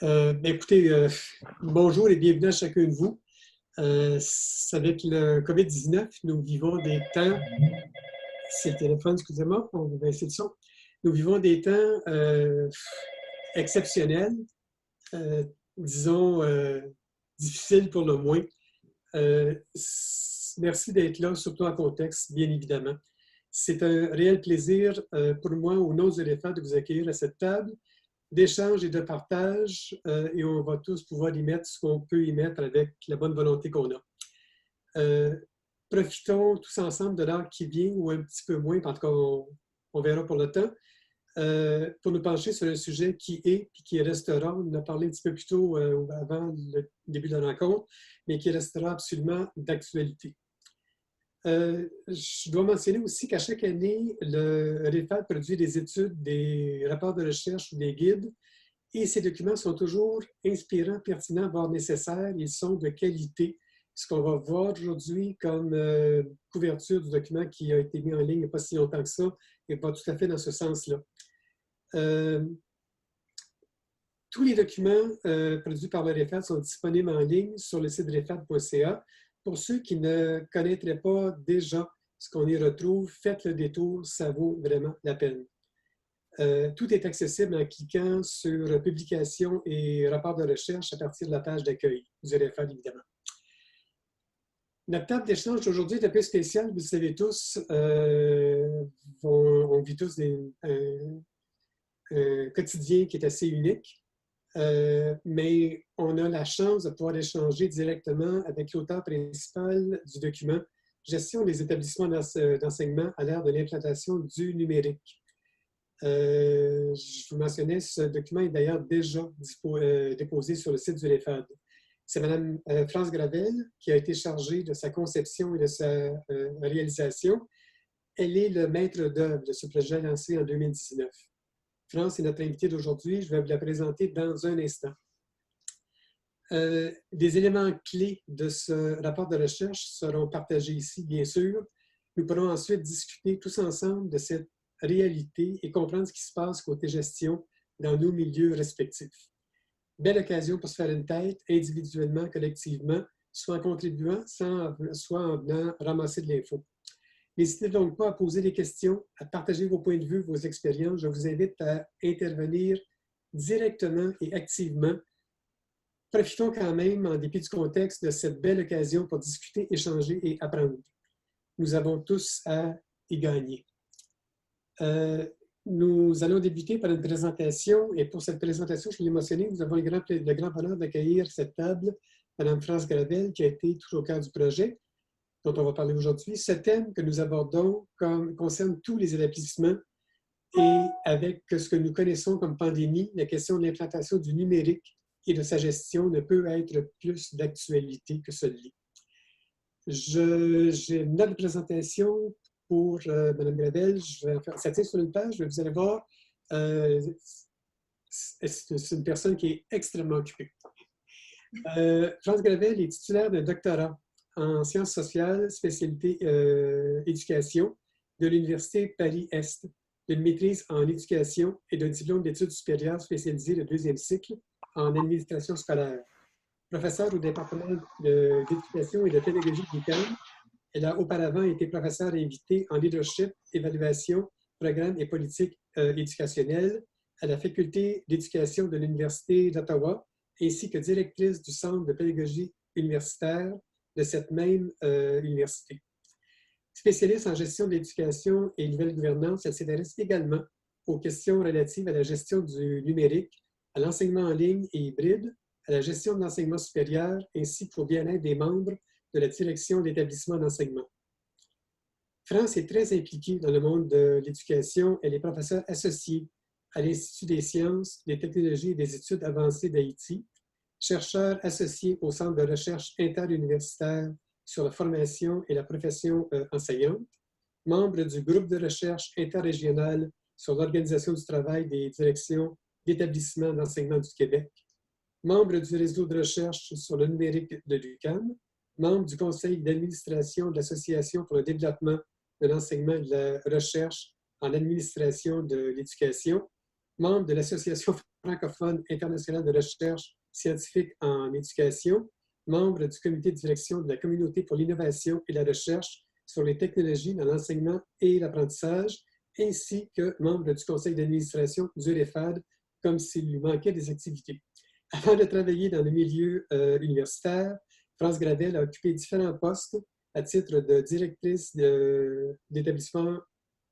Écoutez, bonjour et bienvenue à chacun de vous. Avec le COVID-19, nous vivons des temps, c'est le téléphone, excusez-moi, on va baisser le son. Nous vivons des temps exceptionnels, euh, disons difficiles pour le moins. Merci d'être là, surtout en contexte, bien évidemment. C'est un réel plaisir pour moi, au nom du RFA, de vous accueillir à cette table d'échange et de partage, et on va tous pouvoir y mettre ce qu'on peut y mettre avec la bonne volonté qu'on a. Profitons tous ensemble de l'heure qui vient, ou un petit peu moins, en tout cas, on verra pour le temps, pour nous pencher sur un sujet qui est et qui restera. On en a parlé un petit peu plus tôt avant le début de la rencontre, mais qui restera absolument d'actualité. Je dois mentionner aussi qu'à chaque année, le REFAD produit des études, des rapports de recherche ou des guides, et ces documents sont toujours inspirants, pertinents, voire nécessaires. Ils sont de qualité. Ce qu'on va voir aujourd'hui comme couverture du document qui a été mis en ligne il n'y a pas si longtemps que ça, et pas tout à fait dans ce sens-là. Tous les documents produits par le REFAD sont disponibles en ligne sur le site refad.ca. Pour ceux qui ne connaîtraient pas déjà ce qu'on y retrouve, faites le détour, ça vaut vraiment la peine. Tout est accessible en cliquant sur Publications et rapports de recherche à partir de la page d'accueil du RFAD, évidemment. Notre table d'échange d'aujourd'hui est un peu spéciale, vous le savez tous. On vit tous un quotidien qui est assez unique. Mais on a la chance de pouvoir échanger directement avec l'auteur principal du document « Gestion des établissements d'enseignement à l'ère de l'implantation du numérique ». Je vous mentionnais, ce document est d'ailleurs déjà déposé sur le site du REFAD. C'est Mme France Gravel qui a été chargée de sa conception et de sa réalisation. Elle est le maître d'œuvre de ce projet lancé en 2019. France est notre invitée d'aujourd'hui. Je vais vous la présenter dans un instant. Des éléments clés de ce rapport de recherche seront partagés ici, bien sûr. Nous pourrons ensuite discuter tous ensemble de cette réalité et comprendre ce qui se passe côté gestion dans nos milieux respectifs. Belle occasion pour se faire une tête, individuellement, collectivement, soit en contribuant, soit en venant ramasser de l'info. N'hésitez donc pas à poser des questions, à partager vos points de vue, vos expériences. Je vous invite à intervenir directement et activement. Profitons quand même, en dépit du contexte, de cette belle occasion pour discuter, échanger et apprendre. Nous avons tous à y gagner. Nous allons débuter par une présentation, et pour cette présentation, je l'ai mentionné, nous avons le grand bonheur d'accueillir cette table, Mme France Gravel, qui a été tout au cœur du projet, dont on va parler aujourd'hui. Ce thème que nous abordons concerne tous les établissements et avec ce que nous connaissons comme pandémie, la question de l'implantation du numérique et de sa gestion ne peut être plus d'actualité que celle-ci. J'ai une autre présentation pour Mme Gravel. Ça tient sur une page, vous allez voir, c'est une personne qui est extrêmement occupée. France Gravel est titulaire d'un doctorat en sciences sociales, spécialité éducation, de l'Université Paris-Est, d'une maîtrise en éducation et d'un diplôme d'études supérieures spécialisé de deuxième cycle en administration scolaire. Professeure au département d'éducation et de pédagogie de l'UQAM, elle a auparavant été professeure invitée en leadership, évaluation, programme et politique éducationnelle à la faculté d'éducation de l'Université d'Ottawa, ainsi que directrice du Centre de pédagogie universitaire de cette même université. Spécialiste en gestion de l'éducation et nouvelle gouvernance, elle s'intéresse également aux questions relatives à la gestion du numérique, à l'enseignement en ligne et hybride, à la gestion de l'enseignement supérieur, ainsi qu'au bien-être des membres de la direction d'établissement d'enseignement. France est très impliquée dans le monde de l'éducation. Elle est professeure associée à l'Institut des sciences, des technologies et des études avancées d'Haïti, chercheur associé au Centre de recherche interuniversitaire sur la formation et la profession enseignante, membre du groupe de recherche interrégional sur l'organisation du travail des directions d'établissements d'enseignement du Québec, membre du réseau de recherche sur le numérique de l'UQAM, membre du conseil d'administration de l'Association pour le développement de l'enseignement et de la recherche en administration de l'éducation, membre de l'Association francophone international de recherche scientifique en éducation, membre du comité de direction de la communauté pour l'innovation et la recherche sur les technologies dans l'enseignement et l'apprentissage, ainsi que membre du conseil d'administration du REFAD, comme s'il lui manquait des activités. Avant de travailler dans le milieu universitaire, France Gravel a occupé différents postes à titre de directrice d'établissement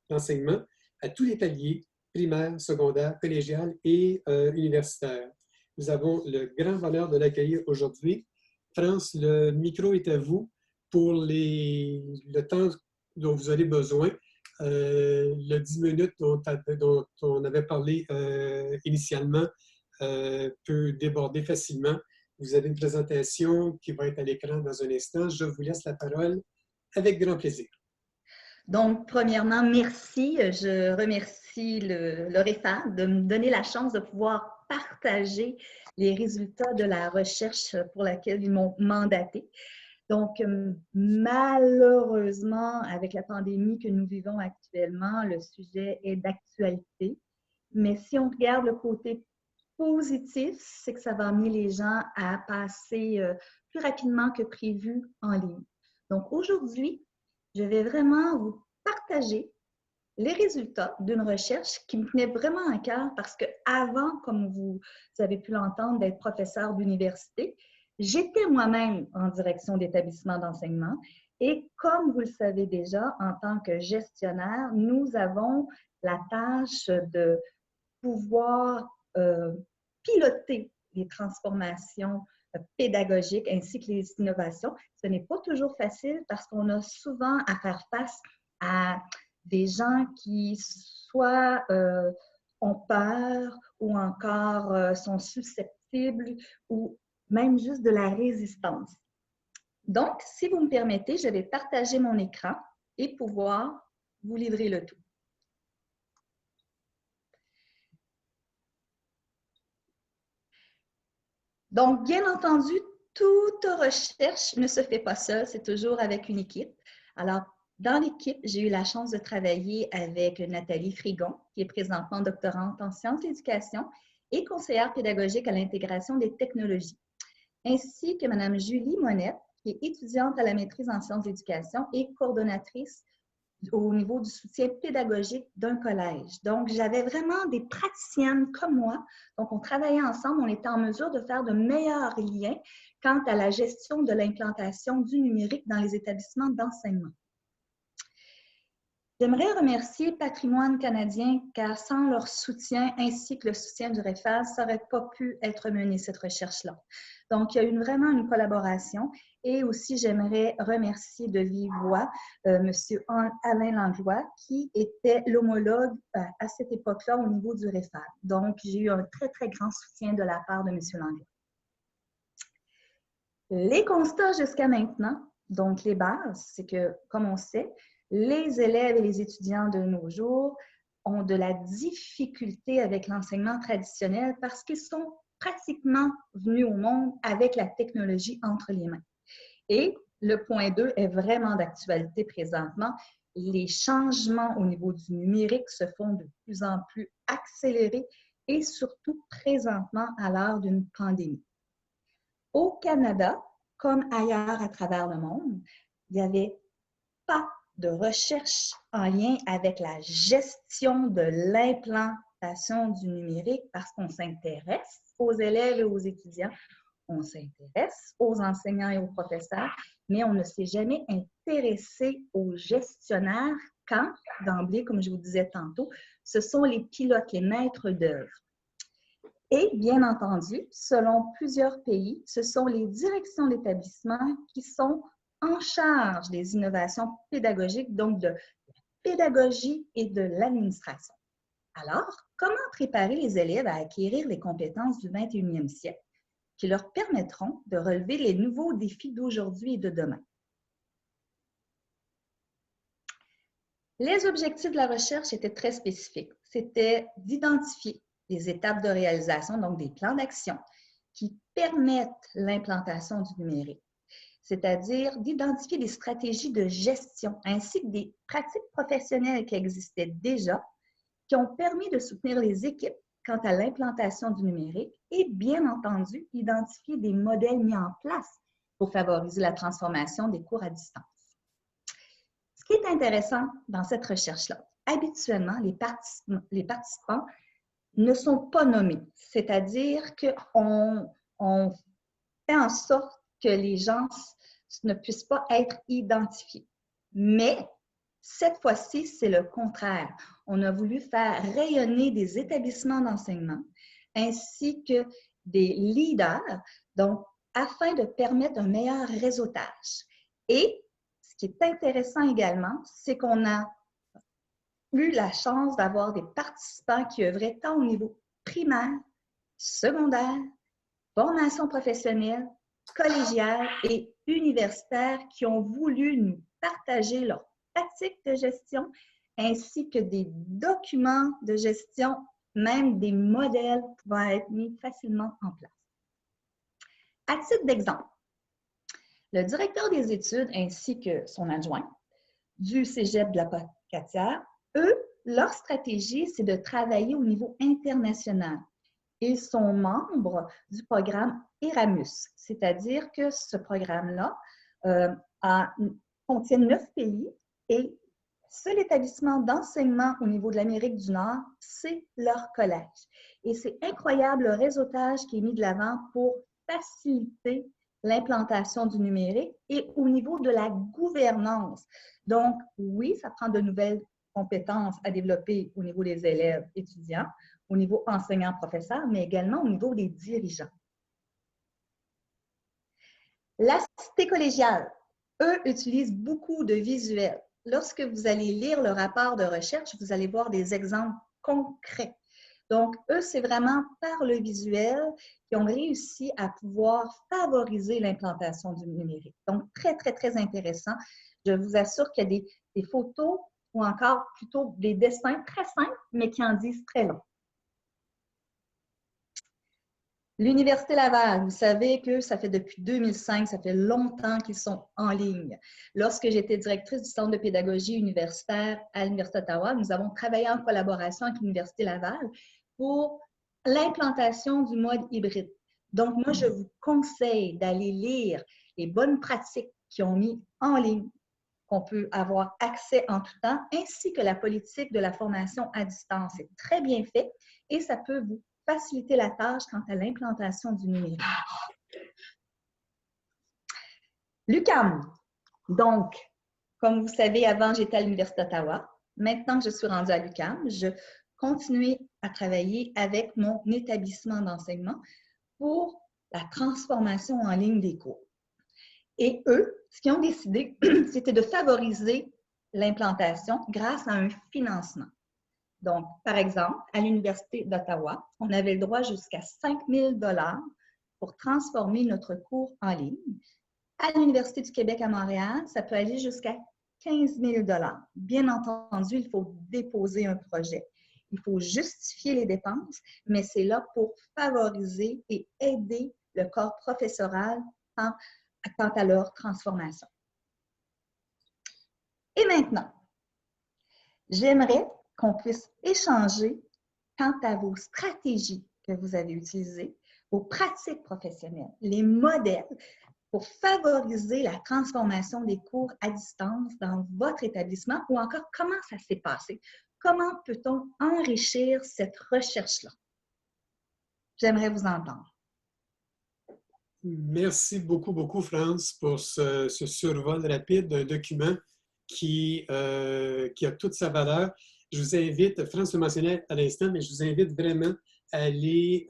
d'enseignement à tous les paliers, primaire, secondaire, collégial et universitaire. Nous avons le grand bonheur de l'accueillir aujourd'hui. France, le micro est à vous pour le temps dont vous aurez besoin. Le 10 minutes dont on avait parlé initialement peut déborder facilement. Vous avez une présentation qui va être à l'écran dans un instant. Je vous laisse la parole avec grand plaisir. Donc, premièrement, merci. Je remercie le REFAD de me donner la chance de pouvoir partager les résultats de la recherche pour laquelle ils m'ont mandaté. Donc, malheureusement, avec la pandémie que nous vivons actuellement, le sujet est d'actualité. Mais si on regarde le côté positif, c'est que ça va amener les gens à passer plus rapidement que prévu en ligne. Donc, aujourd'hui, je vais vraiment vous partager les résultats d'une recherche qui me tenait vraiment à cœur parce qu'avant, comme vous avez pu l'entendre, d'être professeur d'université, j'étais moi-même en direction d'établissement d'enseignement et comme vous le savez déjà, en tant que gestionnaire, nous avons la tâche de pouvoir piloter les transformations pédagogiques ainsi que les innovations. Ce n'est pas toujours facile parce qu'on a souvent à faire face à des gens qui soit ont peur ou encore sont susceptibles ou même juste de la résistance. Donc, si vous me permettez, je vais partager mon écran et pouvoir vous livrer le tout. Donc, bien entendu, toute recherche ne se fait pas seule, c'est toujours avec une équipe. Alors, dans l'équipe, j'ai eu la chance de travailler avec Nathalie Frigon, qui est présentement doctorante en sciences de l'éducation et conseillère pédagogique à l'intégration des technologies, ainsi que Mme Julie Monette, qui est étudiante à la maîtrise en sciences de l'éducation et coordonnatrice au niveau du soutien pédagogique d'un collège. Donc, j'avais vraiment des praticiennes comme moi. Donc, on travaillait ensemble, on était en mesure de faire de meilleurs liens quant à la gestion de l'implantation du numérique dans les établissements d'enseignement. J'aimerais remercier Patrimoine canadien car sans leur soutien ainsi que le soutien du REFAD, ça n'aurait pas pu être menée cette recherche-là. Donc, il y a eu vraiment une collaboration et aussi j'aimerais remercier de vive voix M. Alain Langlois qui était l'homologue à cette époque-là au niveau du REFAD. Donc, j'ai eu un très, très grand soutien de la part de M. Langlois. Les constats jusqu'à maintenant, donc les bases, c'est que, comme on sait, les élèves et les étudiants de nos jours ont de la difficulté avec l'enseignement traditionnel parce qu'ils sont pratiquement venus au monde avec la technologie entre les mains. Et le point 2 est vraiment d'actualité présentement. Les changements au niveau du numérique se font de plus en plus accélérés et surtout présentement à l'heure d'une pandémie. Au Canada, comme ailleurs à travers le monde, il n'y avait pas de recherche en lien avec la gestion de l'implantation du numérique parce qu'on s'intéresse aux élèves et aux étudiants, on s'intéresse aux enseignants et aux professeurs, mais on ne s'est jamais intéressé aux gestionnaires quand, d'emblée, comme je vous disais tantôt, ce sont les pilotes, les maîtres d'œuvre. Et bien entendu, selon plusieurs pays, ce sont les directions d'établissement qui sont en charge des innovations pédagogiques, donc de la pédagogie et de l'administration. Alors, comment préparer les élèves à acquérir les compétences du 21e siècle qui leur permettront de relever les nouveaux défis d'aujourd'hui et de demain? Les objectifs de la recherche étaient très spécifiques. C'était d'identifier les étapes de réalisation, donc des plans d'action qui permettent l'implantation du numérique, c'est-à-dire d'identifier des stratégies de gestion ainsi que des pratiques professionnelles qui existaient déjà, qui ont permis de soutenir les équipes quant à l'implantation du numérique et, bien entendu, identifier des modèles mis en place pour favoriser la transformation des cours à distance. Ce qui est intéressant dans cette recherche-là, habituellement, les participants ne sont pas nommés, c'est-à-dire qu'on fait en sorte que les gens ne puissent pas être identifiés. Mais cette fois-ci, c'est le contraire. On a voulu faire rayonner des établissements d'enseignement ainsi que des leaders, donc afin de permettre un meilleur réseautage. Et ce qui est intéressant également, c'est qu'on a eu la chance d'avoir des participants qui œuvraient tant au niveau primaire, secondaire, formation professionnelle, collégiale et universitaire qui ont voulu nous partager leurs pratiques de gestion ainsi que des documents de gestion, même des modèles pouvant être mis facilement en place. À titre d'exemple, le directeur des études ainsi que son adjoint du Cégep de la Pocatière, eux, leur stratégie, c'est de travailler au niveau international. Ils sont membres du programme Erasmus, c'est-à-dire que ce programme-là contient 9 pays et seul établissement d'enseignement au niveau de l'Amérique du Nord, c'est leur collège. Et c'est incroyable le réseautage qui est mis de l'avant pour faciliter l'implantation du numérique et au niveau de la gouvernance. Donc, oui, ça prend de nouvelles compétences à développer au niveau des élèves étudiants, au niveau enseignant-professeur, mais également au niveau des dirigeants. La cité collégiale, eux, utilisent beaucoup de visuels. Lorsque vous allez lire le rapport de recherche, vous allez voir des exemples concrets. Donc, eux, c'est vraiment par le visuel qu'ils ont réussi à pouvoir favoriser l'implantation du numérique. Donc, très, très, très intéressant. Je vous assure qu'il y a des photos ou encore plutôt des dessins très simples, mais qui en disent très long. L'Université Laval, vous savez que ça fait depuis 2005, ça fait longtemps qu'ils sont en ligne. Lorsque j'étais directrice du Centre de pédagogie universitaire à l'Université d'Ottawa, nous avons travaillé en collaboration avec l'Université Laval pour l'implantation du mode hybride. Donc, moi, je vous conseille d'aller lire les bonnes pratiques qu'ils ont mis en ligne, qu'on peut avoir accès en tout temps, ainsi que la politique de la formation à distance. C'est très bien fait et ça peut vous faciliter la tâche quant à l'implantation du numérique. L'UQAM. Donc, comme vous savez, avant, j'étais à l'Université d'Ottawa. Maintenant que je suis rendue à l'UQAM, je continue à travailler avec mon établissement d'enseignement pour la transformation en ligne des cours. Et eux, ce qu'ils ont décidé, c'était de favoriser l'implantation grâce à un financement. Donc, par exemple, à l'Université d'Ottawa, on avait le droit jusqu'à 5 000 $ pour transformer notre cours en ligne. À l'Université du Québec à Montréal, ça peut aller jusqu'à 15 000 $. Bien entendu, il faut déposer un projet. Il faut justifier les dépenses, mais c'est là pour favoriser et aider le corps professoral quant à leur transformation. Et maintenant, j'aimerais qu'on puisse échanger quant à vos stratégies que vous avez utilisées, vos pratiques professionnelles, les modèles pour favoriser la transformation des cours à distance dans votre établissement ou encore comment ça s'est passé. Comment peut-on enrichir cette recherche-là? J'aimerais vous entendre. Merci beaucoup, beaucoup, France, pour ce survol rapide d'un document qui a toute sa valeur. Je vous invite, France le mentionnait à l'instant, mais je vous invite vraiment à aller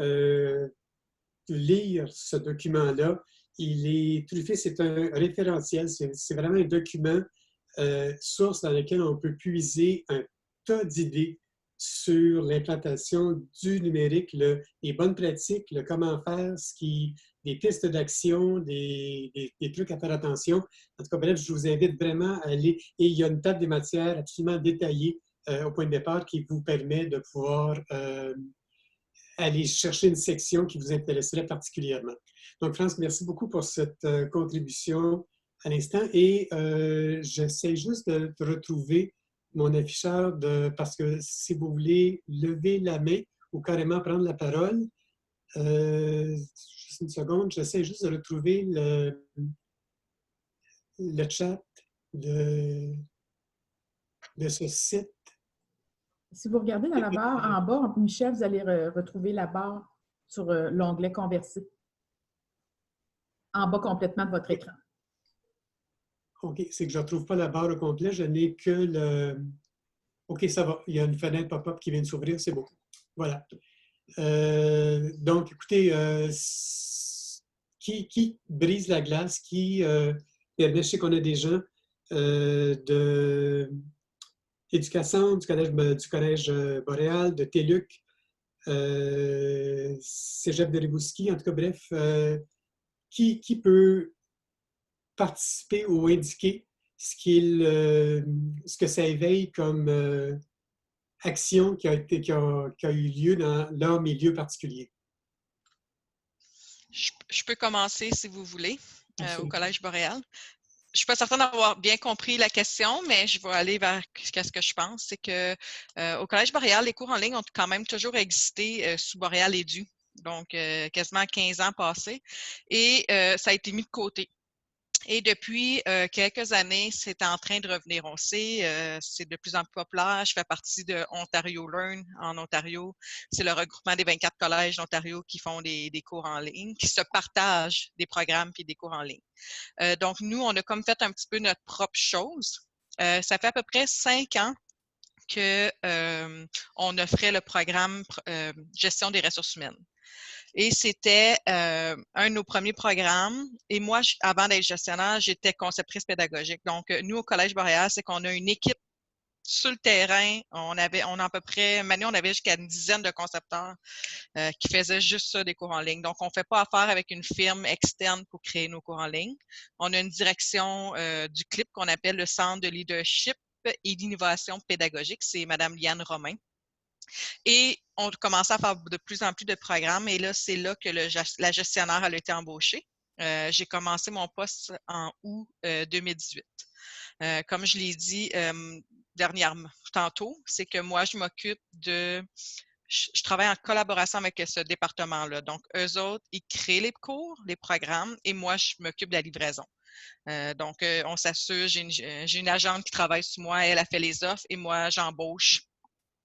lire ce document-là. Il est truffé, c'est un référentiel, c'est vraiment un document source dans lequel on peut puiser un tas d'idées sur l'implantation du numérique, les bonnes pratiques, le comment faire, des pistes d'action, des trucs à faire attention. En tout cas, bref, je vous invite vraiment à aller. Et il y a une table des matières absolument détaillée au point de départ qui vous permet de pouvoir aller chercher une section qui vous intéresserait particulièrement. Donc, France, merci beaucoup pour cette contribution à l'instant. Et j'essaie juste de retrouver mon afficheur parce que si vous voulez lever la main ou carrément prendre la parole. Juste une seconde, j'essaie juste de retrouver le chat de, de ce site. Si vous regardez dans la barre en bas, Michel, vous allez retrouver la barre sur l'onglet Converser. En bas complètement de votre écran. OK, c'est que je ne retrouve pas la barre au complet, je n'ai que le... OK, ça va, il y a une fenêtre pop-up qui vient de s'ouvrir, c'est beau. Voilà. Donc, écoutez, qui brise la glace, qui permet, je sais qu'on a des gens de Éducation, du collège Boréal, de TÉLUQ, Cégep de Rimouski, en tout cas, bref, qui peut participer ou indiquer ce que ça éveille comme action qui a eu lieu dans leur milieu particulier. Je peux commencer si vous voulez, au Collège Boréal. Je ne suis pas certaine d'avoir bien compris la question, mais je vais aller vers ce que je pense. C'est que au Collège Boréal, les cours en ligne ont quand même toujours existé sous Boréal Édu, donc quasiment 15 ans passés, et ça a été mis de côté. Et depuis quelques années, c'est en train de revenir. On sait, c'est de plus en plus populaire. Je fais partie de Ontario Learn en Ontario. C'est le regroupement des 24 collèges d'Ontario qui font des cours en ligne, qui se partagent des programmes et des cours en ligne. Donc, nous, on a comme fait un petit peu notre propre chose. Ça fait à peu près 5 ans qu'on offrait le programme Gestion des ressources humaines. Et c'était un de nos premiers programmes. Et moi, avant d'être gestionnaire, j'étais conceptrice pédagogique. Donc, nous, au Collège Boréal, c'est qu'on a une équipe sur le terrain. On a à peu près, maintenant, on avait jusqu'à une dizaine de concepteurs qui faisaient juste ça, des cours en ligne. Donc, on ne fait pas affaire avec une firme externe pour créer nos cours en ligne. On a une direction du CLIP qu'on appelle le Centre de leadership et d'innovation pédagogique. C'est Mme Liane Romain. Et on commençait à faire de plus en plus de programmes. Et là, c'est là que la gestionnaire a été embauchée. J'ai commencé mon poste en août 2018. Comme je l'ai dit tantôt, c'est que moi, je m'occupe de... Je travaille en collaboration avec ce département-là. Donc, eux autres, ils créent les cours, les programmes, et moi, je m'occupe de la livraison. Donc, on s'assure, j'ai une agente qui travaille sur moi, elle a fait les offres, et moi, j'embauche.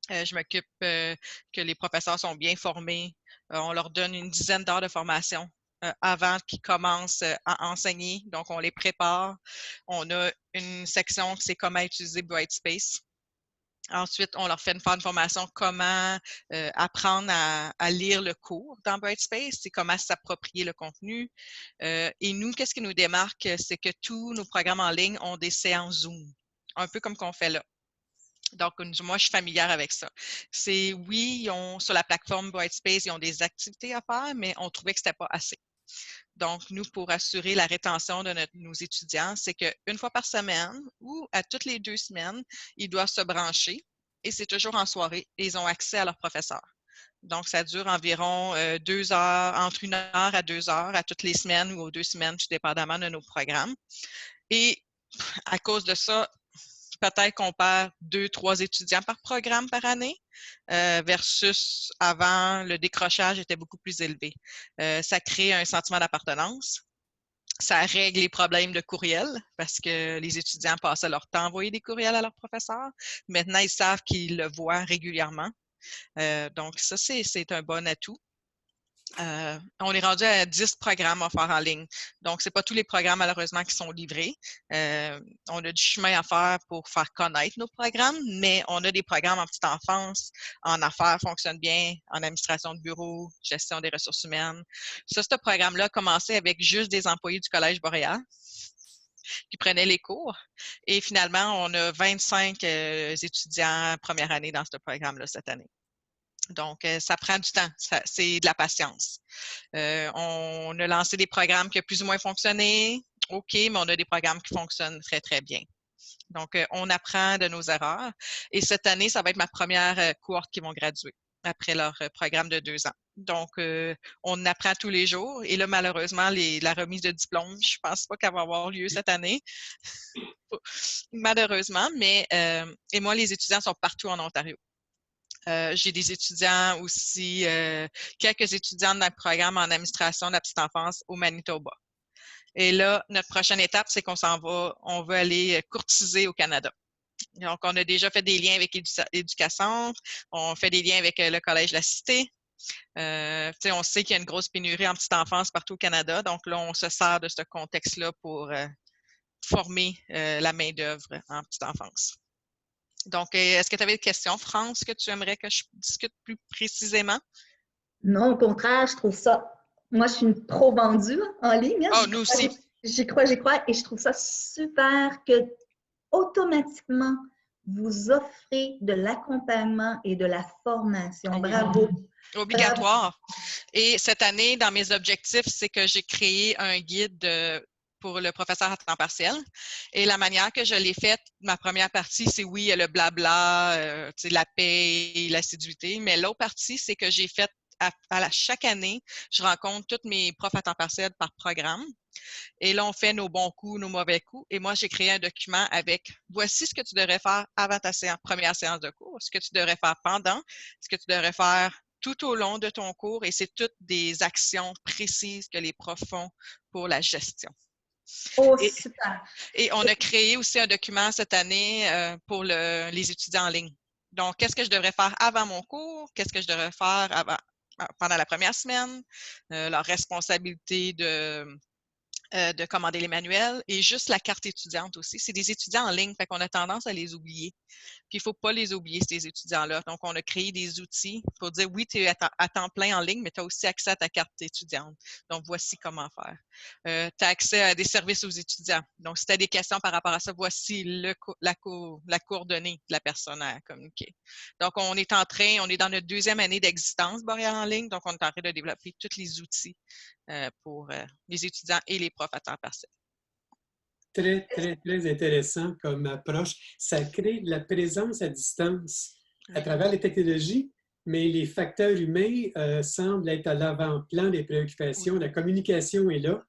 Je m'occupe que les professeurs sont bien formés. On leur donne une dizaine d'heures de formation avant qu'ils commencent à enseigner. Donc, on les prépare. On a une section qui c'est comment utiliser Brightspace. Ensuite, on leur fait faire une formation comment apprendre à lire le cours dans Brightspace, c'est comment s'approprier le contenu. Et nous, qu'est-ce qui nous démarque, c'est que tous nos programmes en ligne ont des séances Zoom, un peu comme qu'on fait là. Donc, moi, je suis familière avec ça. C'est, oui, sur la plateforme Brightspace, ils ont des activités à faire, mais on trouvait que ce n'était pas assez. Donc, nous, pour assurer la rétention de nos étudiants, c'est qu'une fois par semaine ou à toutes les 2 semaines, ils doivent se brancher et c'est toujours en soirée et ils ont accès à leur professeur. Donc, ça dure environ 2 heures, entre 1 heure à 2 heures à toutes les semaines ou aux 2 semaines, tout dépendamment de nos programmes. Et à cause de ça, peut-être qu'on perd 2-3 étudiants par programme par année versus avant, le décrochage était beaucoup plus élevé. Ça crée un sentiment d'appartenance. Ça règle les problèmes de courriel parce que les étudiants passaient leur temps à envoyer des courriels à leurs professeurs. Maintenant, ils savent qu'ils le voient régulièrement. Donc, ça, c'est un bon atout. On est rendu à 10 programmes offerts en ligne. Donc, ce n'est pas tous les programmes, malheureusement, qui sont livrés. On a du chemin à faire pour faire connaître nos programmes, mais on a des programmes en petite enfance, en affaires fonctionne bien, en administration de bureau, gestion des ressources humaines. Ça, ce programme-là a commencé avec juste des employés du Collège Boréal qui prenaient les cours. Et finalement, on a 25 étudiants première année dans ce programme-là cette année. Donc, ça prend du temps, c'est de la patience. On a lancé des programmes qui ont plus ou moins fonctionné, OK, mais on a des programmes qui fonctionnent très, très bien. Donc, on apprend de nos erreurs. Et cette année, ça va être ma première cohorte qui vont graduer après leur programme de 2 ans. Donc, on apprend tous les jours. Et là, malheureusement, la remise de diplôme, je ne pense pas qu'elle va avoir lieu cette année. Malheureusement, mais et moi, les étudiants sont partout en Ontario. J'ai des étudiants aussi, quelques étudiantes dans le programme en administration de la petite enfance au Manitoba. Et là, notre prochaine étape, c'est on veut aller courtiser au Canada. Donc, on a déjà fait des liens avec Éducation, on fait des liens avec le Collège La Cité. On sait qu'il y a une grosse pénurie en petite enfance partout au Canada, donc là, on se sert de ce contexte-là pour former la main-d'œuvre en petite enfance. Donc, est-ce que tu avais des questions, France, que tu aimerais que je discute plus précisément? Non, au contraire, je trouve ça. Moi, je suis une pro vendue en ligne. Oh, nous aussi. J'y crois, et je trouve ça super que automatiquement, vous offrez de l'accompagnement et de la formation. Oh, oui. Bravo. Obligatoire. Et cette année, dans mes objectifs, c'est que j'ai créé un guide pour le professeur à temps partiel. Et la manière que je l'ai faite, ma première partie, c'est oui, le blabla, la paix, l'assiduité. Mais l'autre partie, c'est que j'ai fait chaque année, je rencontre tous mes profs à temps partiel par programme. Et là, on fait nos bons coups, nos mauvais coups. Et moi, j'ai créé un document avec voici ce que tu devrais faire avant ta première séance de cours, ce que tu devrais faire pendant, ce que tu devrais faire tout au long de ton cours. Et c'est toutes des actions précises que les profs font pour la gestion. Oh, super! Et on a créé aussi un document cette année pour les étudiants en ligne. Donc, qu'est-ce que je devrais faire avant mon cours? Qu'est-ce que je devrais faire pendant la première semaine? Leur responsabilité de commander les manuels et juste la carte étudiante aussi. C'est des étudiants en ligne, fait qu'on a tendance à les oublier. Puis il ne faut pas les oublier, ces étudiants-là. Donc, on a créé des outils pour dire, oui, tu es à temps plein en ligne, mais tu as aussi accès à ta carte étudiante. Donc, voici comment faire. Tu as accès à des services aux étudiants. Donc, si tu as des questions par rapport à ça, voici la coordonnée de la personne à communiquer. Donc, on est dans notre 2e année d'existence, Boréal en ligne. Donc, on est en train de développer tous les outils pour les étudiants et les profs à temps partiel. Très, très, très intéressant comme approche. Ça crée de la présence à distance à travers les technologies, mais les facteurs humains semblent être à l'avant-plan des préoccupations. Oui. La communication est là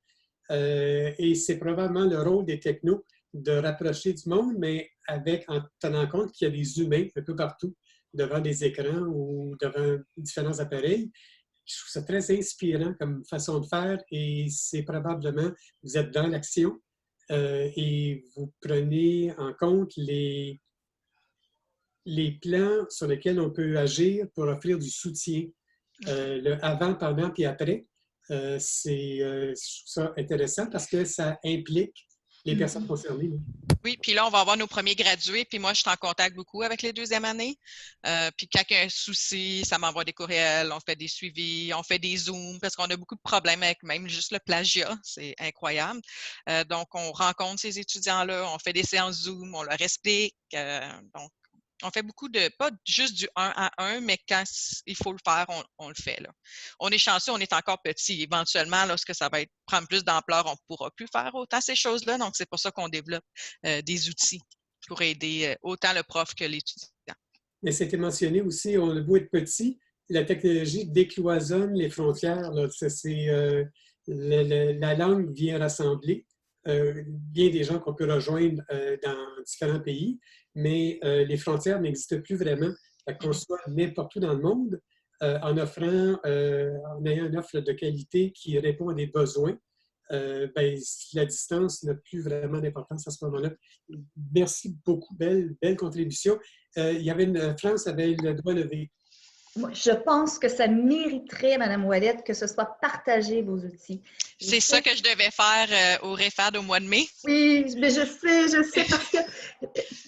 et c'est probablement le rôle des technos de rapprocher du monde, mais en tenant compte qu'il y a des humains un peu partout devant des écrans ou devant différents appareils. Je trouve ça très inspirant comme façon de faire et c'est probablement, vous êtes dans l'action et vous prenez en compte les plans sur lesquels on peut agir pour offrir du soutien. Le avant, pendant puis après, je trouve ça intéressant parce que ça implique les personnes concernées. Oui, puis là, on va avoir nos premiers gradués, puis moi, je suis en contact beaucoup avec les 2e années. Puis quand il y a un souci, ça m'envoie des courriels, on fait des suivis, on fait des Zooms, parce qu'on a beaucoup de problèmes avec même juste le plagiat, c'est incroyable. Donc, on rencontre ces étudiants-là, on fait des séances Zoom, on leur explique. Donc, on fait beaucoup pas juste du 1 à 1, mais quand il faut le faire, on le fait. Là. On est chanceux, on est encore petit. Éventuellement, lorsque ça va prendre plus d'ampleur, on ne pourra plus faire autant ces choses-là. Donc, c'est pour ça qu'on développe des outils pour aider autant le prof que l'étudiant. Mais c'était mentionné aussi, on a beau être petit, la technologie décloisonne les frontières. Là. La langue vient rassembler bien des gens qu'on peut rejoindre dans différents pays, mais les frontières n'existent plus vraiment. Qu'on soit n'importe où dans le monde, en ayant une offre de qualité qui répond à des besoins, la distance n'a plus vraiment d'importance à ce moment-là. Merci beaucoup, belle contribution. France avait le doigt levé. Je pense que ça mériterait, Mme Ouellette, que ce soit partagé, vos outils. C'est ça que je devais faire au REFAD au mois de mai. Oui, mais je sais, parce que...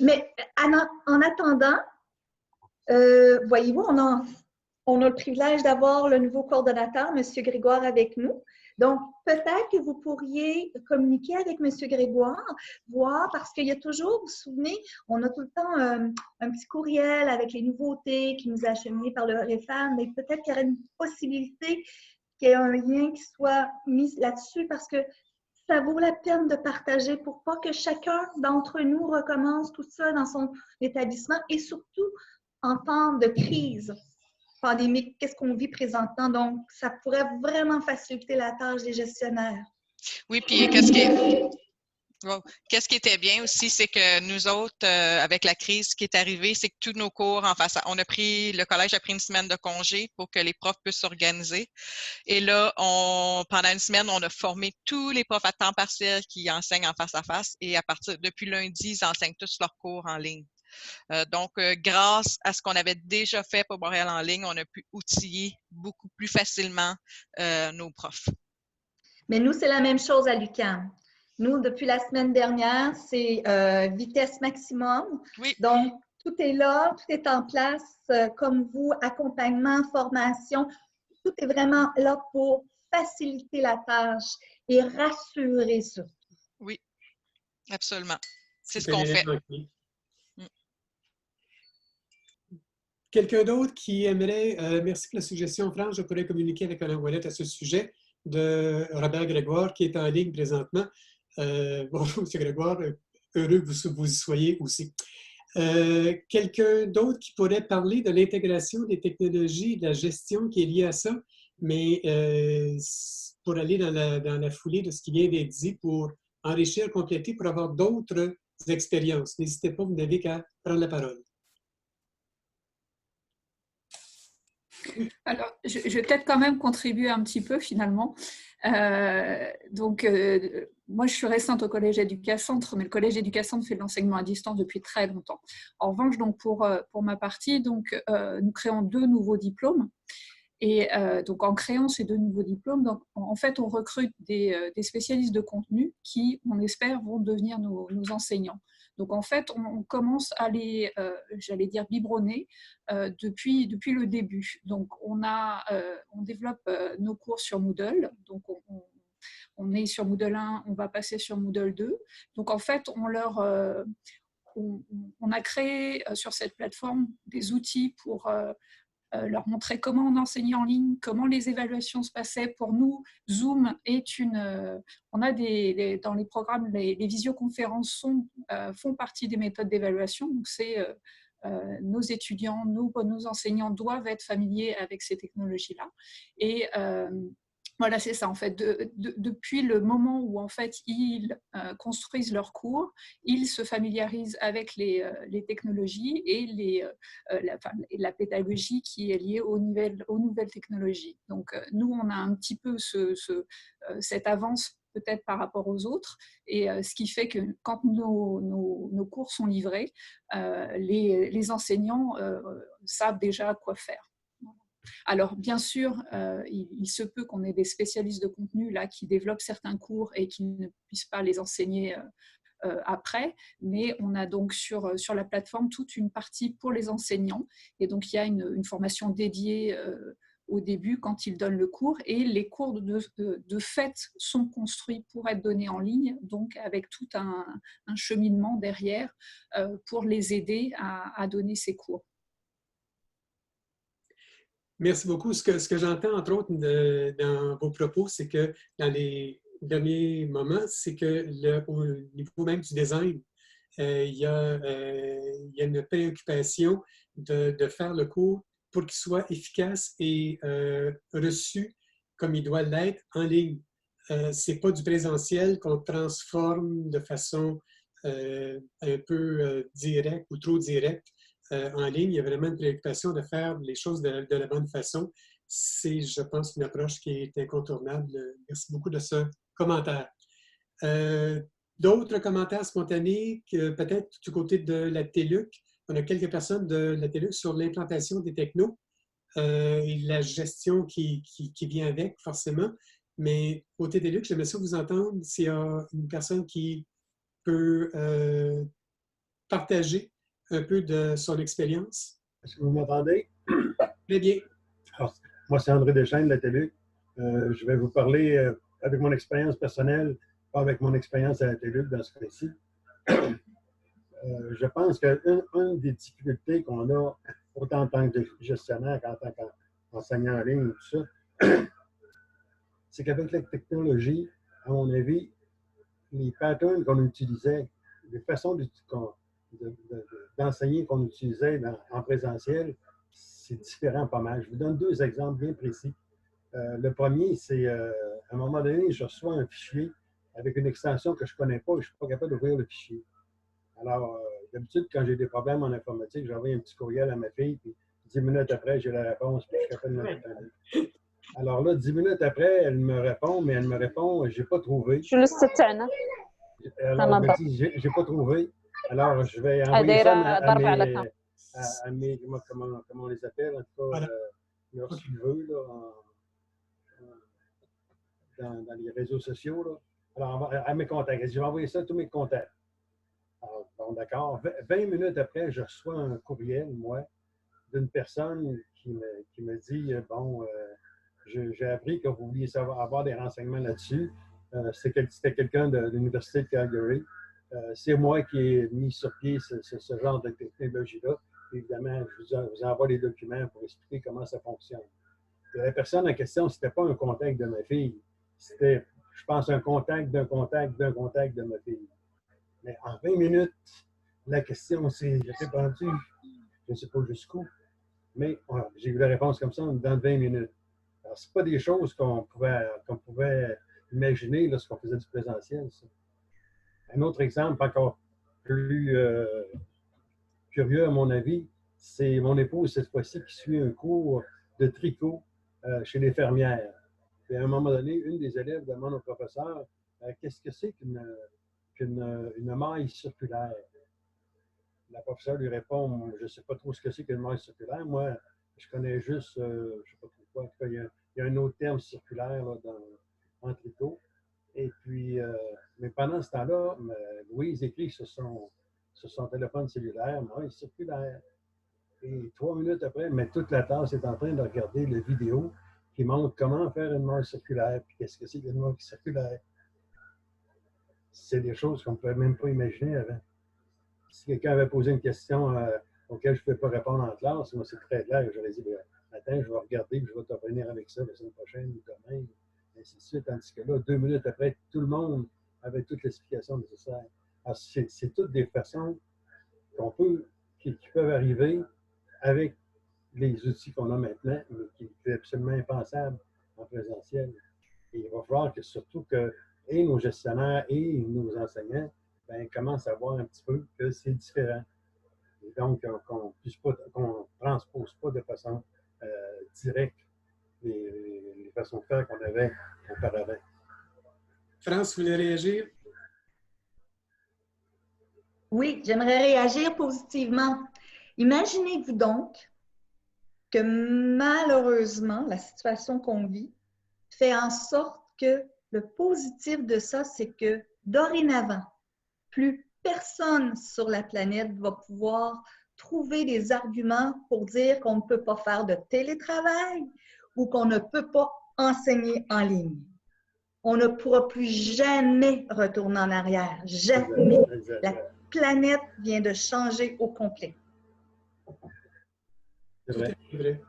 Mais en attendant, voyez-vous, on a le privilège d'avoir le nouveau coordonnateur, M. Grégoire, avec nous. Donc, peut-être que vous pourriez communiquer avec M. Grégoire, voir, parce qu'il y a toujours, vous vous souvenez, on a tout le temps un petit courriel avec les nouveautés qui nous est acheminé par le REFAD, mais peut-être qu'il y aurait une possibilité qu'il y ait un lien qui soit mis là-dessus, parce que ça vaut la peine de partager pour pas que chacun d'entre nous recommence tout ça dans son établissement, et surtout en temps de crise pandémique, qu'est-ce qu'on vit présentement. Donc, ça pourrait vraiment faciliter la tâche des gestionnaires. Oui, puis Wow. Qu'est-ce qui était bien aussi, c'est que nous autres, avec la crise qui est arrivée, c'est que tous nos cours le collège a pris une semaine de congé pour que les profs puissent s'organiser. Et là, pendant une semaine, on a formé tous les profs à temps partiel qui enseignent en face à face. Et depuis lundi, ils enseignent tous leurs cours en ligne. Donc, grâce à ce qu'on avait déjà fait pour Montréal en ligne, on a pu outiller beaucoup plus facilement nos profs. Mais nous, c'est la même chose à l'UQAM. Nous, depuis la semaine dernière, c'est vitesse maximum. Oui. Donc, tout est là, tout est en place, comme vous, accompagnement, formation. Tout est vraiment là pour faciliter la tâche et rassurer surtout. Oui, absolument. C'est ce qu'on fait. Quelqu'un d'autre qui aimerait, merci pour la suggestion, Franck, je pourrais communiquer avec Alain Ouellet à ce sujet de Robert Grégoire qui est en ligne présentement. Bonjour, M. Grégoire, heureux que vous y soyez aussi. Quelqu'un d'autre qui pourrait parler de l'intégration des technologies, de la gestion qui est liée à ça, mais pour aller dans la foulée de ce qui vient d'être dit, pour enrichir, compléter, pour avoir d'autres expériences. N'hésitez pas, vous n'avez qu'à prendre la parole. Alors, je vais peut-être quand même contribuer un petit peu finalement. Moi, je suis récente au Collège Éducacentre, mais le Collège Éducacentre fait de l'enseignement à distance depuis très longtemps. En revanche, donc, pour ma partie, nous créons 2 nouveaux diplômes. Et donc, en créant ces 2 nouveaux diplômes, donc, en fait, on recrute des spécialistes de contenu qui, on espère, vont devenir nos enseignants. Donc, en fait, on commence à les, j'allais dire, biberonner depuis le début. Donc, on développe nos cours sur Moodle. Donc, on est sur Moodle 1, on va passer sur Moodle 2. Donc, en fait, on a créé sur cette plateforme des outils pour leur montrer comment on enseignait en ligne, comment les évaluations se passaient. Pour nous, Zoom est on a dans les programmes, les visioconférences font partie des méthodes d'évaluation. Donc, nos étudiants, nos enseignants doivent être familiers avec ces technologies-là. Et voilà, c'est ça en fait. Depuis le moment où en fait ils construisent leurs cours, ils se familiarisent avec les technologies et la pédagogie qui est liée aux nouvelles technologies. Donc nous, on a un petit peu cette avance peut-être par rapport aux autres, et ce qui fait que quand nos cours sont livrés, les enseignants savent déjà quoi faire. Alors, bien sûr, il se peut qu'on ait des spécialistes de contenu là, qui développent certains cours et qui ne puissent pas les enseigner après, mais on a donc sur la plateforme toute une partie pour les enseignants. Et donc, il y a une formation dédiée au début quand ils donnent le cours, et les cours de fait sont construits pour être donnés en ligne, donc avec tout un cheminement derrière pour les aider à donner ces cours. Merci beaucoup. Ce que j'entends, entre autres, dans vos propos, c'est que dans les derniers moments, c'est que au niveau même du design, il y a une préoccupation de faire le cours pour qu'il soit efficace et reçu comme il doit l'être en ligne. Ce n'est pas du présentiel qu'on transforme de façon un peu directe ou trop directe. En ligne, il y a vraiment une préoccupation de faire les choses de la bonne façon. C'est, je pense, une approche qui est incontournable. Merci beaucoup de ce commentaire. D'autres commentaires spontanés, peut-être du côté de la TÉLUQ. On a quelques personnes de la TÉLUQ sur l'implantation des technos et la gestion qui vient avec, forcément. Mais côté TÉLUQ, j'aimerais ça vous entendre s'il y a une personne qui peut partager un peu de son expérience. Est-ce que vous m'entendez? Très bien. Alors, moi, c'est André Deschênes de la TÉLUQ. Je vais vous parler avec mon expérience personnelle, pas avec mon expérience à la TÉLUQ dans ce cas-ci. Je pense qu'une des difficultés qu'on a, autant en tant que gestionnaire qu'en tant qu'enseignant en ligne, tout ça, c'est qu'avec la technologie, à mon avis, les patterns qu'on utilisait, les façons d'enseigner qu'on utilisait en présentiel, c'est différent pas mal. Je vous donne 2 exemples bien précis. Le premier, c'est à un moment donné, je reçois un fichier avec une extension que je ne connais pas et je ne suis pas capable d'ouvrir le fichier. Alors, d'habitude, quand j'ai des problèmes en informatique, j'envoie un petit courriel à ma fille, puis 10 minutes après, j'ai la réponse, puis je suis capable de me répondre. Alors là, 10 minutes après, elle me répond, mais elle me répond, j'ai pas trouvé. شو لسه بتاعنا؟ Alors, elle me dit, j'ai pas trouvé. Alors, je vais envoyer ça à mes comment on les appelle, en tout cas, leurs suiveux, là, dans les réseaux sociaux. Là. Alors, à mes contacts. Je vais envoyer ça à tous mes contacts. Alors, bon, d'accord. 20 minutes après, je reçois un courriel, moi, d'une personne qui me dit, bon, j'ai appris que vous vouliez avoir des renseignements là-dessus. C'était quelqu'un de l'Université de Calgary. C'est moi qui ai mis sur pied ce genre de technologie-là. Évidemment, je vous envoie les documents pour expliquer comment ça fonctionne. Et la personne en question, ce n'était pas un contact de ma fille. C'était, je pense, un contact d'un contact d'un contact de ma fille. Mais en 20 minutes, la question s'est répandue. Je ne sais pas jusqu'où. Mais voilà, j'ai eu la réponse comme ça dans 20 minutes. Alors, ce pas des choses qu'on pouvait imaginer lorsqu'on faisait du présentiel. Ça. Un autre exemple encore plus curieux, à mon avis, c'est mon épouse, cette fois-ci, qui suit un cours de tricot chez les fermières. Et à un moment donné, une des élèves demande au professeur qu'est-ce que c'est qu'une maille circulaire. La professeure lui répond, je ne sais pas trop ce que c'est qu'une maille circulaire. Moi, je connais juste, je ne sais pas trop quoi. En tout cas, il y a un autre terme circulaire là, en tricot. Et puis, mais pendant ce temps-là, Louise écrit sur son téléphone cellulaire, maille circulaire. Et 3 minutes après, mais toute la tasse est en train de regarder la vidéo qui montre comment faire une maille circulaire, puis qu'est-ce que c'est qu'une maille circulaire. C'est des choses qu'on ne pouvait même pas imaginer avant. Si quelqu'un avait posé une question auquel je ne pouvais pas répondre en classe, moi, c'est très clair. J'aurais dit, attends, je vais regarder, puis je vais te revenir avec ça la semaine prochaine ou demain, et ainsi de suite. Tandis que là, 2 minutes après, tout le monde avait toute l'explication nécessaire. Alors, c'est toutes des façons qui peuvent arriver avec les outils qu'on a maintenant, mais qui est absolument impensable en présentiel. Et il va falloir que surtout que et nos gestionnaires et nos enseignants commencent à voir un petit peu que c'est différent. Et donc, qu'on ne transpose pas de façon directe les façons de faire qu'on avait auparavant. France, vous voulez réagir? Oui, j'aimerais réagir positivement. Imaginez-vous donc que malheureusement, la situation qu'on vit fait en sorte que le positif de ça, c'est que dorénavant, plus personne sur la planète va pouvoir trouver des arguments pour dire qu'on ne peut pas faire de télétravail ou qu'on ne peut pas enseigner en ligne. On ne pourra plus jamais retourner en arrière. Jamais. La planète vient de changer au complet. C'est vrai. C'est vrai.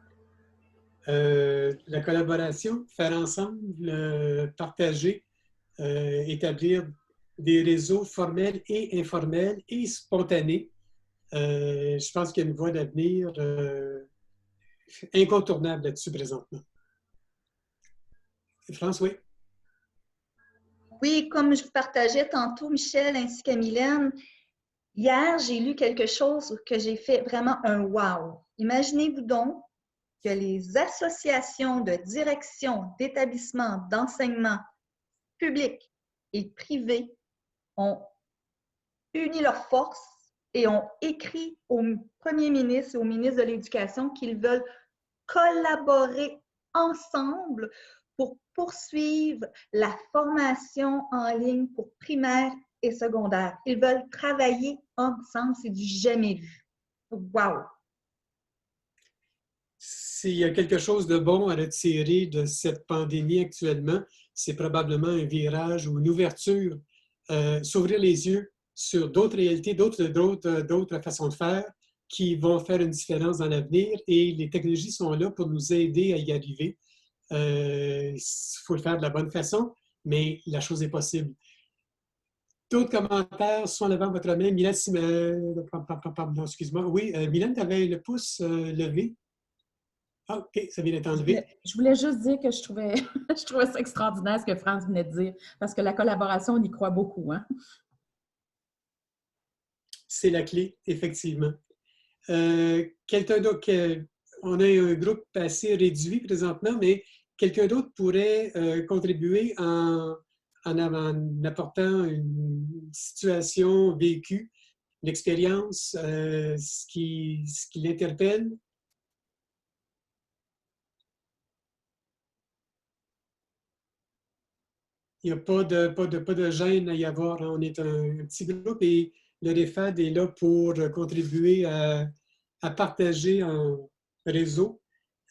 La collaboration, faire ensemble, partager, établir des réseaux formels et informels et spontanés. Je pense qu'il y a une voie d'avenir incontournable là-dessus présentement. France, oui? Oui, comme je vous partageais tantôt, Michel ainsi que Mylène, hier, j'ai lu quelque chose que j'ai fait vraiment un wow. Imaginez-vous donc que les associations de direction d'établissements d'enseignement publics et privés ont uni leurs forces et ont écrit au premier ministre et au ministre de l'Éducation qu'ils veulent collaborer ensemble pour poursuivre la formation en ligne pour primaire et secondaire. Ils veulent travailler ensemble, c'est du jamais vu. Wow! S'il y a quelque chose de bon à retirer de cette pandémie actuellement, c'est probablement un virage ou une ouverture, s'ouvrir les yeux sur d'autres réalités, d'autres façons de faire qui vont faire une différence dans l'avenir et les technologies sont là pour nous aider à y arriver. Il faut le faire de la bonne façon, mais la chose est possible. D'autres commentaires sont en avant votre main. Mylène, excuse-moi. Oui, Mylène, tu avais le pouce levé. Ah, OK, ça vient d'être enlevé. Je voulais juste dire que je trouvais, je trouvais ça extraordinaire ce que France venait de dire, parce que la collaboration, on y croit beaucoup. Hein? C'est la clé, effectivement. Quelqu'un d'autre, on a un groupe assez réduit présentement, mais quelqu'un d'autre pourrait contribuer en apportant une situation vécue, une expérience, ce qui l'interpelle. Il n'y a pas de gêne à y avoir. On est un petit groupe et le REFAD est là pour contribuer à partager en réseau.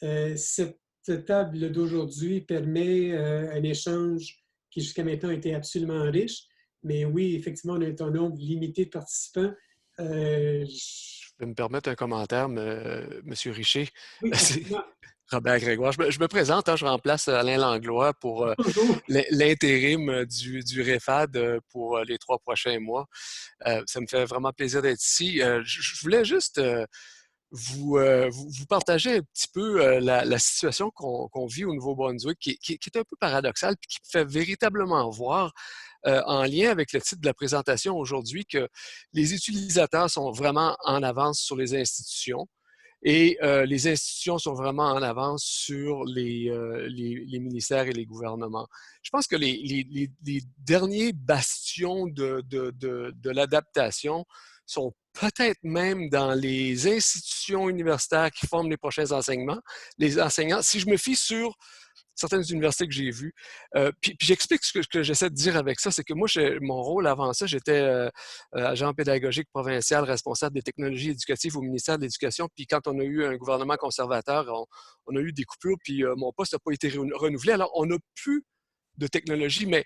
Cette table d'aujourd'hui permet un échange qui jusqu'à maintenant a été absolument riche. Mais oui, effectivement, on a un nombre limité de participants. Je peux me permettre un commentaire, Monsieur Richer. Oui, C'est absolument. Robert Grégoire. Je me présente, hein, je remplace Alain Langlois pour Bonjour. l'intérim du REFAD pour les 3 prochains mois. Ça me fait vraiment plaisir d'être ici. Je voulais juste vous partager un petit peu la situation qu'on vit au Nouveau-Brunswick, qui est un peu paradoxale, puis qui fait véritablement voir, en lien avec le titre de la présentation aujourd'hui, que les utilisateurs sont vraiment en avance sur les institutions et les institutions sont vraiment en avance sur les ministères et les gouvernements. Je pense que les derniers bastions de l'adaptation sont peut-être même dans les institutions universitaires qui forment les prochains enseignements. Les enseignants, si je me fie sur certaines universités que j'ai vues. Puis j'explique ce que j'essaie de dire avec ça, c'est que moi, mon rôle avant ça, j'étais agent pédagogique provincial responsable des technologies éducatives au ministère de l'Éducation. Puis quand on a eu un gouvernement conservateur, on a eu des coupures, puis mon poste n'a pas été renouvelé. Alors, on n'a plus de technologie, mais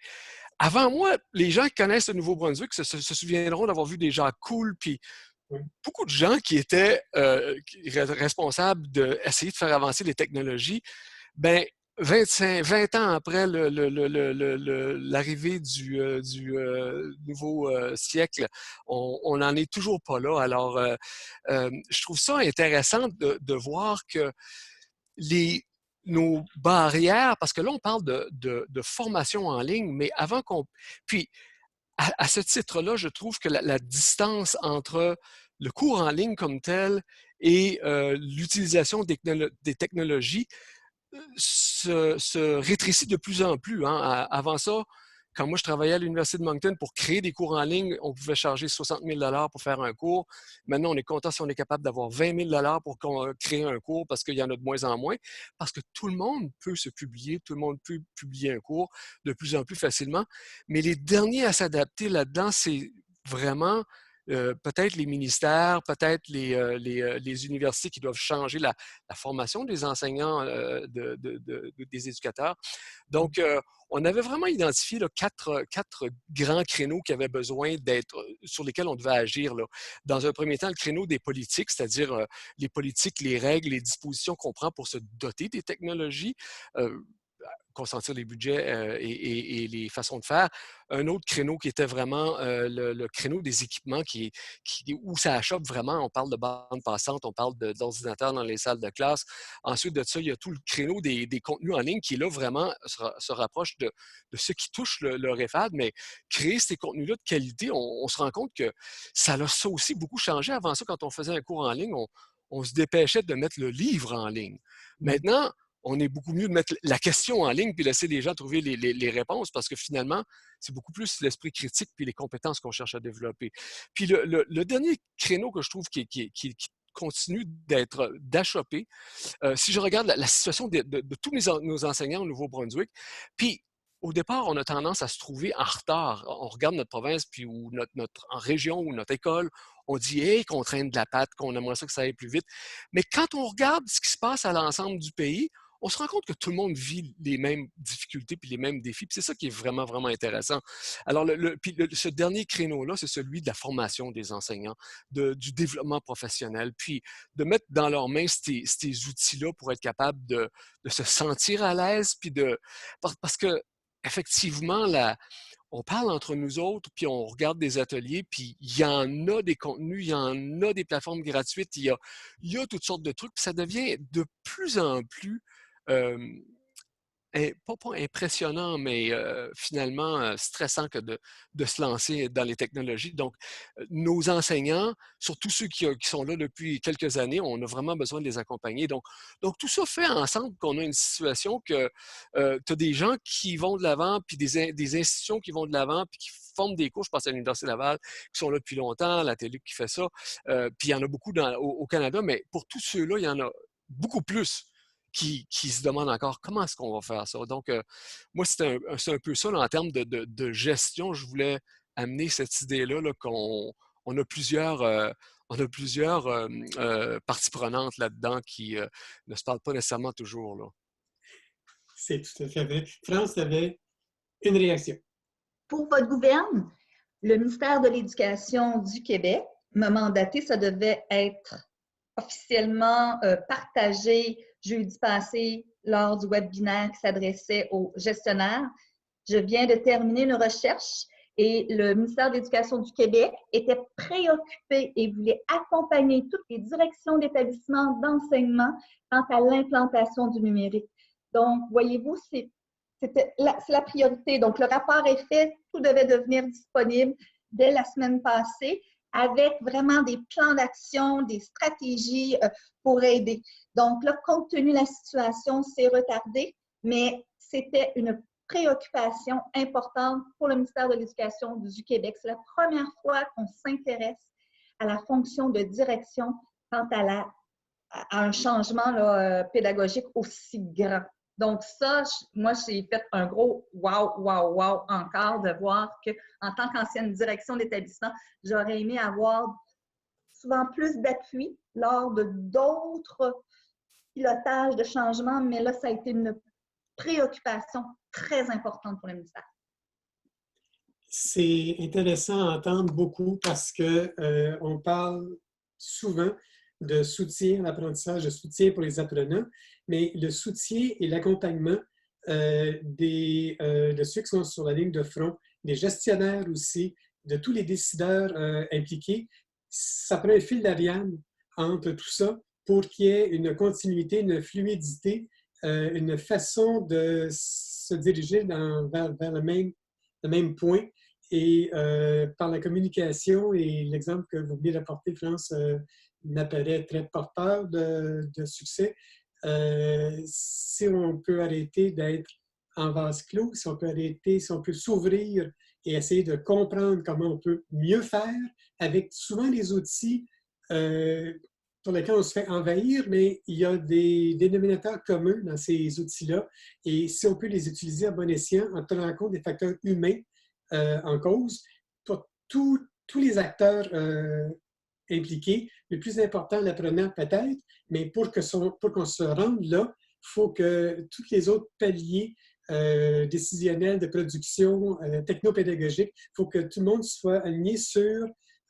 avant moi, les gens qui connaissent le Nouveau-Brunswick se souviendront d'avoir vu des gens cool, puis beaucoup de gens qui étaient responsables d'essayer de faire avancer les technologies. Ben, 20 ans après l'arrivée du nouveau siècle, on n'en est toujours pas là. Alors, je trouve ça intéressant de voir que nos barrières, parce que là, on parle de formation en ligne, mais avant qu'on... Puis, à ce titre-là, je trouve que la distance entre le cours en ligne comme tel et l'utilisation des technologies se rétrécit de plus en plus. Hein. Avant ça, quand moi je travaillais à l'Université de Moncton pour créer des cours en ligne, on pouvait charger 60 000 $ pour faire un cours. Maintenant, on est content si on est capable d'avoir 20 000 $ pour créer un cours parce qu'il y en a de moins en moins, parce que tout le monde peut se publier, tout le monde peut publier un cours de plus en plus facilement. Mais les derniers à s'adapter là-dedans, c'est vraiment peut-être les ministères, peut-être les universités qui doivent changer la formation des enseignants, des éducateurs. Donc, on avait vraiment identifié là, quatre grands créneaux qui avaient besoin d'être, sur lesquels on devait agir. Là. Dans un premier temps, le créneau des politiques, c'est-à-dire les politiques, les règles, les dispositions qu'on prend pour se doter des technologies. Consentir les budgets et les façons de faire. Un autre créneau qui était vraiment le créneau des équipements où ça achoppe vraiment. On parle de bandes passantes, on parle d'ordinateurs dans les salles de classe. Ensuite de ça, il y a tout le créneau des contenus en ligne qui, là, vraiment se rapproche de ce qui touche le REFAD. Mais créer ces contenus-là de qualité, on se rend compte que ça a ça aussi beaucoup changé. Avant ça, quand on faisait un cours en ligne, on se dépêchait de mettre le livre en ligne. Maintenant, on est beaucoup mieux de mettre la question en ligne puis laisser les gens trouver les réponses parce que finalement, c'est beaucoup plus l'esprit critique puis les compétences qu'on cherche à développer. Puis le dernier créneau que je trouve qui continue d'achopper, si je regarde la situation de tous nos enseignants au Nouveau-Brunswick, puis au départ, on a tendance à se trouver en retard. On regarde notre province, puis ou notre en région ou notre école, on dit hey, qu'on traîne de la patte, qu'on aimerait ça que ça aille plus vite. Mais quand on regarde ce qui se passe à l'ensemble du pays, on se rend compte que tout le monde vit les mêmes difficultés puis les mêmes défis. Puis c'est ça qui est vraiment, vraiment intéressant. Alors, ce dernier créneau-là, c'est celui de la formation des enseignants, du développement professionnel, puis de mettre dans leurs mains ces outils-là pour être capable de se sentir à l'aise, puis parce que effectivement, on parle entre nous autres, puis on regarde des ateliers, puis il y en a des contenus, il y en a des plateformes gratuites, il y a toutes sortes de trucs, puis ça devient de plus en plus, pas impressionnant, mais finalement stressant que de se lancer dans les technologies. Donc, nos enseignants, surtout ceux qui sont là depuis quelques années, on a vraiment besoin de les accompagner. Donc tout ça fait ensemble qu'on a une situation que tu as des gens qui vont de l'avant, puis des institutions qui vont de l'avant, puis qui forment des cours. Je pense à l'Université Laval, qui sont là depuis longtemps, la télé qui fait ça. Puis il y en a beaucoup au Canada, mais pour tous ceux-là, il y en a beaucoup plus qui se demandent encore comment est-ce qu'on va faire ça. Donc, moi, c'est un peu ça là, en termes de gestion. Je voulais amener cette idée-là là, qu'on a plusieurs, parties prenantes là-dedans qui ne se parlent pas nécessairement toujours. Là. C'est tout à fait vrai. France, tu avais une réaction. Pour votre gouverne, le ministère de l'Éducation du Québec m'a mandaté, ça devait être officiellement partagé jeudi passé lors du webinaire qui s'adressait aux gestionnaires. Je viens de terminer une recherche et le ministère de l'Éducation du Québec était préoccupé et voulait accompagner toutes les directions d'établissements d'enseignement quant à l'implantation du numérique. Donc, voyez-vous, c'est la priorité. Donc, le rapport est fait, tout devait devenir disponible dès la semaine passée, avec vraiment des plans d'action, des stratégies pour aider. Donc là, compte tenu de la situation, c'est retardé, mais c'était une préoccupation importante pour le ministère de l'Éducation du Québec. C'est la première fois qu'on s'intéresse à la fonction de direction quant à un changement là, pédagogique aussi grand. Donc ça, moi, j'ai fait un gros wow, wow, wow encore de voir qu'en tant qu'ancienne direction d'établissement, j'aurais aimé avoir souvent plus d'appui lors de d'autres pilotages de changement, mais là, ça a été une préoccupation très importante pour le ministère. C'est intéressant à entendre beaucoup parce qu'on parle souvent de soutien, l'apprentissage de soutien pour les apprenants, mais le soutien et l'accompagnement de ceux qui sont sur la ligne de front, des gestionnaires aussi, de tous les décideurs impliqués, ça prend un fil d'Ariane entre tout ça pour qu'il y ait une continuité, une fluidité, une façon de se diriger vers le même point. Et par la communication et l'exemple que vous venez d'apporter, France, m'apparaît très porteur de succès. Si on peut arrêter d'être en vase clos, si on peut arrêter, si on peut s'ouvrir et essayer de comprendre comment on peut mieux faire avec souvent des outils pour lesquels on se fait envahir, mais il y a des dénominateurs communs dans ces outils-là. Et si on peut les utiliser à bon escient en tenant compte des facteurs humains en cause, pour tous les acteurs impliqués, le plus important, l'apprenant peut-être, mais pour qu'on se rende là, il faut que tous les autres paliers décisionnels de production, technopédagogique, il faut que tout le monde soit aligné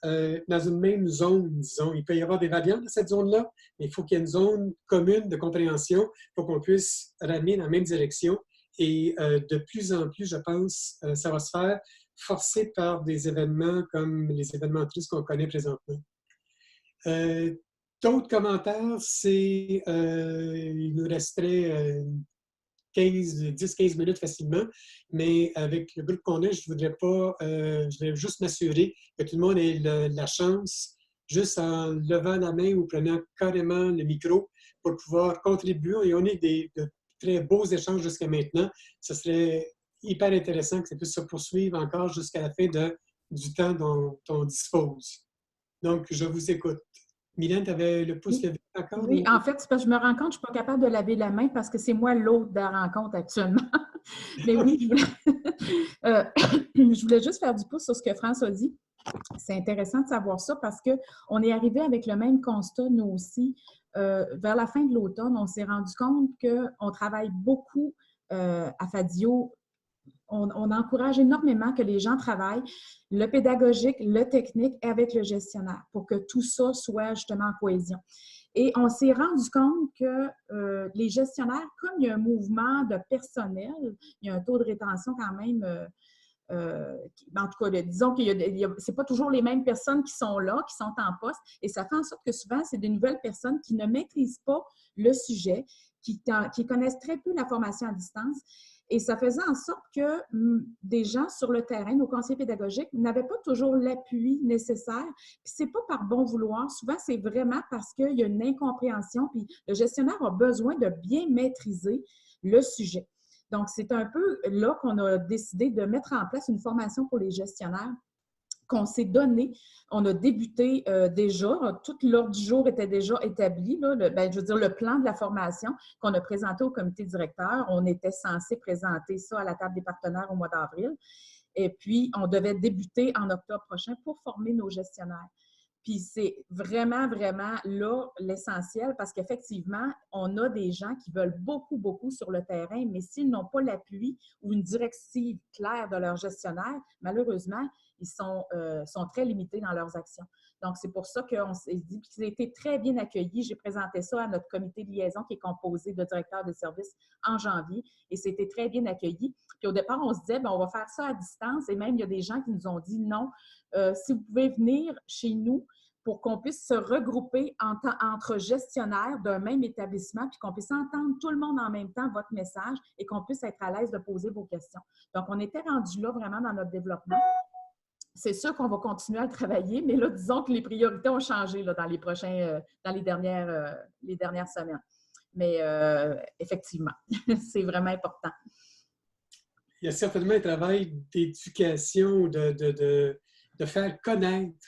dans une même zone, disons. Il peut y avoir des variantes dans cette zone-là, mais il faut qu'il y ait une zone commune de compréhension pour qu'on puisse ramener dans la même direction. Et de plus en plus, je pense, ça va se faire forcé par des événements comme les événements tristes qu'on connaît présentement. D'autres commentaires, il nous resterait 10-15 minutes facilement, mais avec le groupe qu'on a, je voudrais juste m'assurer que tout le monde ait la chance, juste en levant la main ou prenant carrément le micro pour pouvoir contribuer. Et on a de très beaux échanges jusqu'à maintenant. Ce serait hyper intéressant que ça puisse se poursuivre encore jusqu'à la fin du temps dont on dispose. Donc, je vous écoute. Mylène, tu avais le pouce levé encore? Oui, en fait, c'est parce que je me rends compte que je ne suis pas capable de laver la main parce que c'est moi l'hôte de la rencontre actuellement. Mais oui, je voulais juste faire du pouce sur ce que France a dit. C'est intéressant de savoir ça parce qu'on est arrivé avec le même constat, nous aussi. Vers la fin de l'automne, on s'est rendu compte qu'on travaille beaucoup à Fadio. On encourage énormément que les gens travaillent le pédagogique, le technique avec le gestionnaire pour que tout ça soit justement en cohésion. Et on s'est rendu compte que les gestionnaires, comme il y a un mouvement de personnel, il y a un taux de rétention quand même en tout cas, disons que ce n'est pas toujours les mêmes personnes qui sont là, qui sont en poste, et ça fait en sorte que souvent, c'est de nouvelles personnes qui ne maîtrisent pas le sujet, qui connaissent très peu la formation à distance. Et ça faisait en sorte que des gens sur le terrain, nos conseillers pédagogiques, n'avaient pas toujours l'appui nécessaire. Puis c'est pas par bon vouloir. Souvent, c'est vraiment parce qu'il y a une incompréhension. Puis le gestionnaire a besoin de bien maîtriser le sujet. Donc, c'est un peu là qu'on a décidé de mettre en place une formation pour les gestionnaires qu'on s'est donné. On a débuté déjà, tout l'ordre du jour était déjà établi, là, je veux dire, le plan de la formation qu'on a présenté au comité directeur. On était censé présenter ça à la table des partenaires au mois d'avril. Et puis, on devait débuter en octobre prochain pour former nos gestionnaires. Puis c'est vraiment, vraiment là l'essentiel parce qu'effectivement, on a des gens qui veulent beaucoup, beaucoup sur le terrain, mais s'ils n'ont pas l'appui ou une directive claire de leur gestionnaire, malheureusement, ils sont très limités dans leurs actions. Donc, c'est pour ça qu'on s'est dit qu'ils ont été très bien accueillis. J'ai présenté ça à notre comité de liaison qui est composé de directeurs de services en janvier et c'était très bien accueilli. Puis au départ, on se disait, on va faire ça à distance et même il y a des gens qui nous ont dit non, si vous pouvez venir chez nous pour qu'on puisse se regrouper entre gestionnaires d'un même établissement puis qu'on puisse entendre tout le monde en même temps votre message et qu'on puisse être à l'aise de poser vos questions. Donc, on était rendu là vraiment dans notre développement. C'est sûr qu'on va continuer à le travailler, mais là, disons que les priorités ont changé là, dans les dernières semaines. Mais effectivement, c'est vraiment important. Il y a certainement un travail d'éducation, de faire connaître,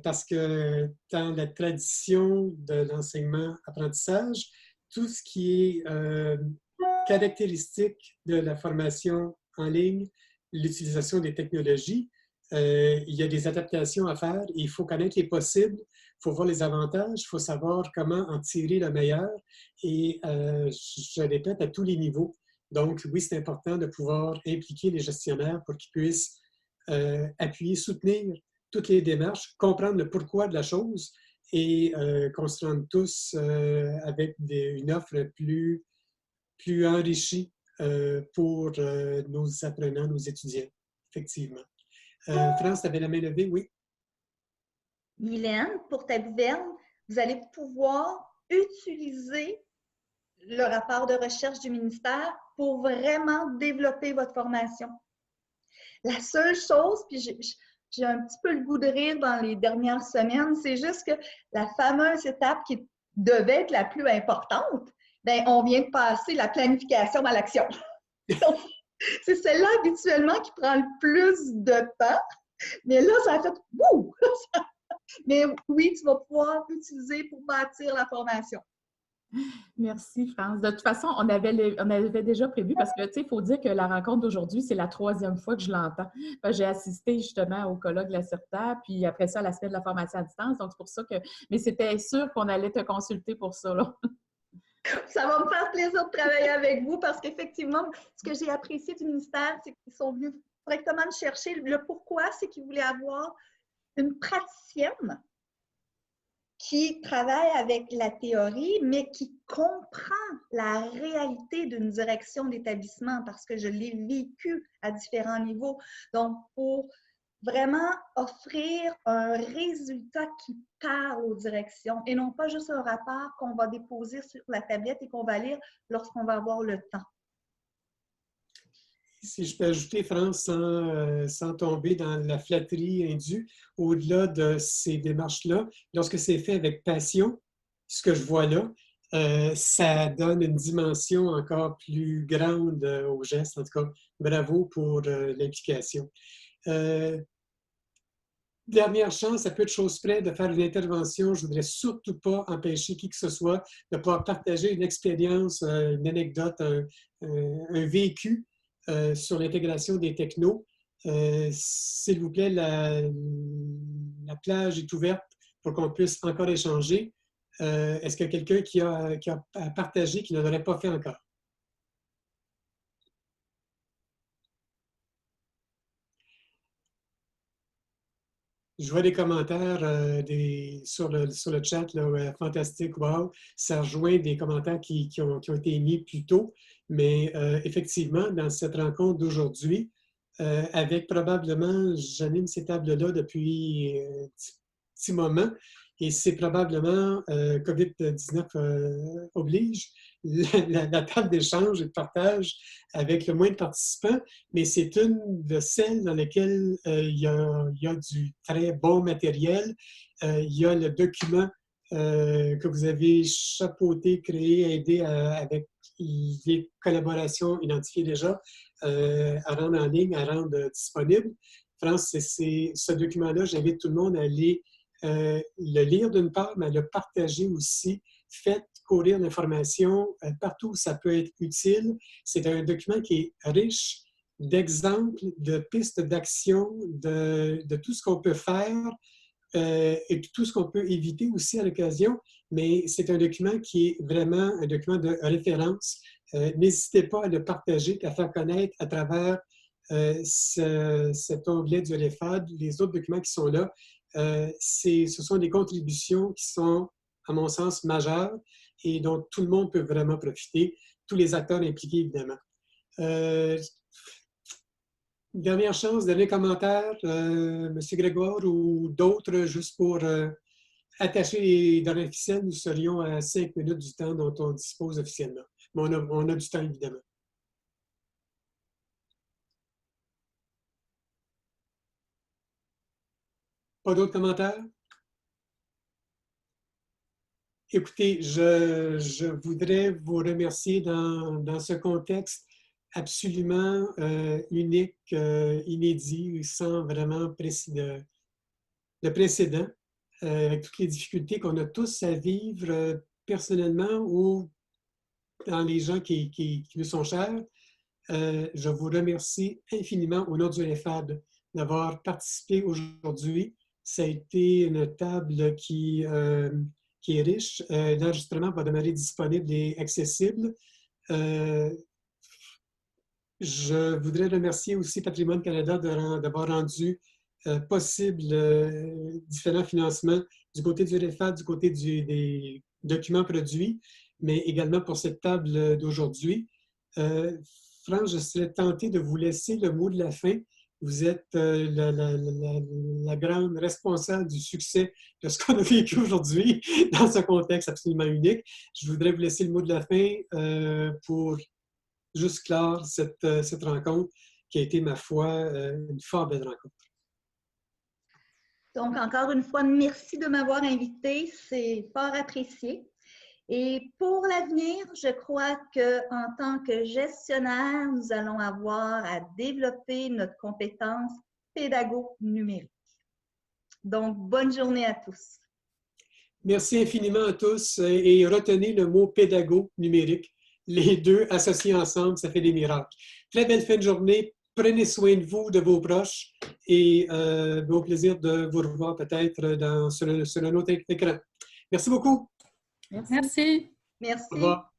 parce que dans la tradition de l'enseignement-apprentissage, tout ce qui est caractéristique de la formation en ligne, l'utilisation des technologies, il y a des adaptations à faire. Il faut connaître les possibles, il faut voir les avantages, il faut savoir comment en tirer le meilleur. Et je répète, à tous les niveaux. Donc, oui, c'est important de pouvoir impliquer les gestionnaires pour qu'ils puissent appuyer, soutenir toutes les démarches, comprendre le pourquoi de la chose et qu'on se rende tous avec une offre plus enrichie pour nos apprenants, nos étudiants, effectivement. France, tu avais la main levée, oui? Mylène, pour ta gouverne, vous allez pouvoir utiliser le rapport de recherche du ministère pour vraiment développer votre formation. La seule chose, puis j'ai un petit peu le goût de rire dans les dernières semaines, c'est juste que la fameuse étape qui devait être la plus importante, bien, on vient de passer la planification à l'action. C'est celle-là habituellement qui prend le plus de temps, mais là, ça a fait « Wouh! » Mais oui, tu vas pouvoir l'utiliser pour bâtir la formation. Merci, France. De toute façon, on avait déjà prévu parce que, tu sais, il faut dire que la rencontre d'aujourd'hui, c'est la 3e fois que je l'entends. J'ai assisté justement au colloque de la CERTA, puis après ça, à l'aspect de la formation à distance. Donc, c'est pour ça que... Mais c'était sûr qu'on allait te consulter pour ça, là. Ça va me faire plaisir de travailler avec vous parce qu'effectivement, ce que j'ai apprécié du ministère, c'est qu'ils sont venus directement me chercher. Le pourquoi, c'est qu'ils voulaient avoir une praticienne qui travaille avec la théorie, mais qui comprend la réalité d'une direction d'établissement parce que je l'ai vécu à différents niveaux. Donc, pour vraiment offrir un résultat qui parle aux directions et non pas juste un rapport qu'on va déposer sur la tablette et qu'on va lire lorsqu'on va avoir le temps. Si je peux ajouter, France, sans tomber dans la flatterie indue, au-delà de ces démarches-là, lorsque c'est fait avec passion, ce que je vois là, ça donne une dimension encore plus grande au geste. En tout cas, bravo pour l'implication. Dernière chance, à peu de choses près, de faire une intervention. Je ne voudrais surtout pas empêcher qui que ce soit de pouvoir partager une expérience, une anecdote, un vécu sur l'intégration des technos. S'il vous plaît, la plage est ouverte pour qu'on puisse encore échanger. Est-ce qu'il y a quelqu'un qui a partagé qui ne l'aurait pas fait encore? Je vois des commentaires sur le chat, là, fantastique, wow. Ça rejoint des commentaires qui ont été émis plus tôt. Mais effectivement, dans cette rencontre d'aujourd'hui, avec probablement, j'anime ces tables-là depuis un petit moment, et c'est probablement COVID-19 oblige, la table d'échange et de partage avec le moins de participants, mais c'est une de celles dans lesquelles il y a du très bon matériel. Il y a le document que vous avez chapeauté, créé, aidé avec les collaborations identifiées déjà à rendre en ligne, à rendre disponible. France, ce document-là, j'invite tout le monde à aller le lire d'une part, mais à le partager aussi. Faites courir l'information partout où ça peut être utile. C'est un document qui est riche d'exemples, de pistes d'action, de tout ce qu'on peut faire et tout ce qu'on peut éviter aussi à l'occasion. Mais c'est un document qui est vraiment un document de référence. N'hésitez pas à le partager, à faire connaître à travers cet onglet du REFAD, les autres documents qui sont là. Ce sont des contributions qui sont, à mon sens, majeures et dont tout le monde peut vraiment profiter, tous les acteurs impliqués, évidemment. Dernière chance, dernier commentaire, M. Grégoire ou d'autres, juste pour attacher les dernières ficelles, nous serions à 5 minutes du temps dont on dispose officiellement. Mais on a du temps, évidemment. Pas d'autres commentaires? Écoutez, je voudrais vous remercier dans ce contexte absolument unique, inédit, sans vraiment de précédent, avec toutes les difficultés qu'on a tous à vivre personnellement ou dans les gens qui nous sont chers. Je vous remercie infiniment au nom du REFAD d'avoir participé aujourd'hui. Ça a été une table qui est riche. L'enregistrement va demeurer disponible et accessible. Je voudrais remercier aussi Patrimoine Canada d'avoir rendu possible différents financements du côté du REFAD, du côté des documents produits, mais également pour cette table d'aujourd'hui. France, je serais tenté de vous laisser le mot de la fin. Vous êtes la grande responsable du succès de ce qu'on a vécu aujourd'hui dans ce contexte absolument unique. Je voudrais vous laisser le mot de la fin pour juste clore cette rencontre qui a été, ma foi, une fort belle rencontre. Donc, encore une fois, merci de m'avoir invité. C'est fort apprécié. Et pour l'avenir, je crois qu'en tant que gestionnaire, nous allons avoir à développer notre compétence pédago-numérique. Donc, bonne journée à tous. Merci infiniment à tous et retenez le mot pédago-numérique. Les deux associés ensemble, ça fait des miracles. Très belle fin de journée. Prenez soin de vous, de vos proches et au plaisir de vous revoir peut-être sur un autre écran. Merci beaucoup. Merci. Merci. Au revoir.